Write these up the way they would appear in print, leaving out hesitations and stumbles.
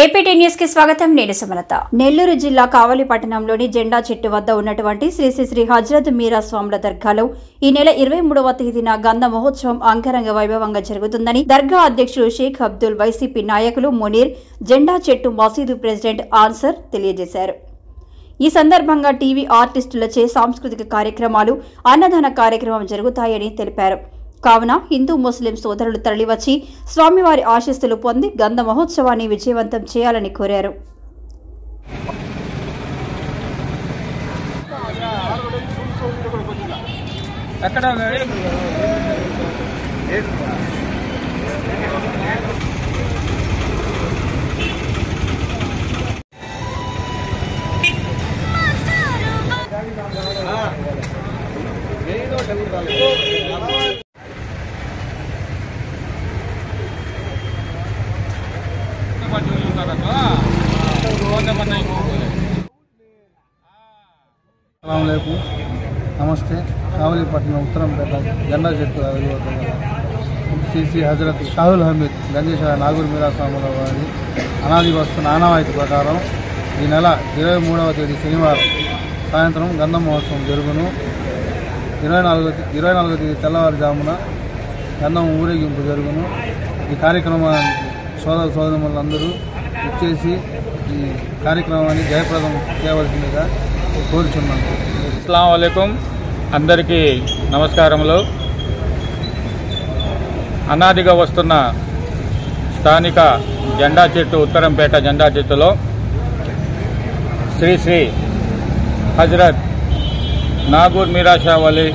APT news కి స్వాగతం. నేను సుమలత. నెల్లూరు జిల్లా కావలి పట్టణంలోని జెండా చెట్టు వద్ద ఉన్నటువంటి శ్రీ శ్రీ శ్రీ హజ్రత్ మీరా స్వాముల దర్గాలో ఈ నెల 23వ తేదీన గంధ మహోత్సవం అంగరంగ వైభవంగా జరుగుతుందని దర్గా అధ్యక్షుడు షేక్ అబ్దుల్, వైసీపీ నాయకులు మునీర్, జెండా చెట్టు మసీదు ప్రెసిడెంట్ ఆన్సర్ తెలియజేశారు. ఈ సందర్భంగా టీవీ ఆర్టిస్టులచే సాంస్కృతిక కార్యక్రమాలు, అన్నదాన కార్యక్రమం జరుగుతాయని తెలిపారు. కావున హిందూ ముస్లిం సోదరులు తరలివచ్చి స్వామివారి ఆశీస్సులు పొంది గంధ మహోత్సవాన్ని విజయవంతం చేయాలని కోరారు. నమస్తే. కావలి పట్టణం ఉత్తరంపేట జెండా చెట్టు శ్రీ శ్రీ హజరత్ షాహుల్ హమీద్ గంజేశ నాగూర్ మీరా స్వాముల వారి అనాది వస్తున్న ఆనవాయితీ ప్రకారం ఈ నెల 23వ తేదీ శనివారం సాయంత్రం గంధ మహోత్సవం జరుగును. 24వ తేదీ తెల్లవారుజామున గంధం ఊరేగింపు జరుగును. ఈ కార్యక్రమాన్ని సోదరులందరూ ఇచ్చేసి ఈ కార్యక్రమాన్ని జయప్రదం చేయవలసిందిగా కోరుచున్నాను. అస్సలాము అలైకుం. అందరికీ నమస్కారములు. అనాదిగా వస్తున్న స్థానిక జెండా చెట్టు ఉత్తరంపేట జెండా చెట్టులో శ్రీ శ్రీ హజరత్ నాగూర్ మీరా షా వలి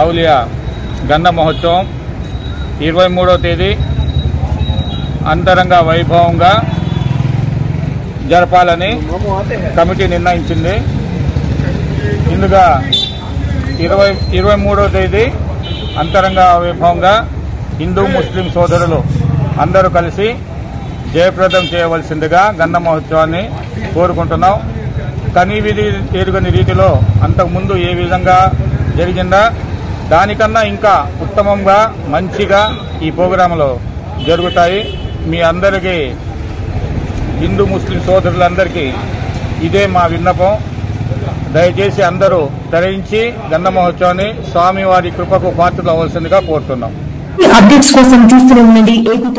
ఔలియా గంధ మహోత్సవం 23వ తేదీ అంతరంగ వైభవంగా జరపాలని కమిటీ నిర్ణయించింది. ఇందుగా 23వ తేదీ అంతరంగ వైభవంగా హిందూ ముస్లిం సోదరులు అందరూ కలిసి జయప్రదం చేయవలసిందిగా గంధ మహోత్సవాన్ని కోరుకుంటున్నాం. కనీవిధి ఎరుగని రీతిలో అంతకుముందు ఏ విధంగా జరిగిందా దానికన్నా ఇంకా ఉత్తమంగా మంచిగా ఈ ప్రోగ్రాంలో జరుగుతాయి. మీ అందరికీ హిందూ ముస్లిం సోదరులందరికీ ఇదే మా విన్నపం. దయచేసి అందరూ తరలించి గంధ మహోత్సవాన్ని స్వామివారి కృపకు పాత్రలు అవ్వాల్సిందిగా కోరుతున్నాం. అప్డేట్స్ కోసం చూస్తూనే ఉండండి ఏపీ.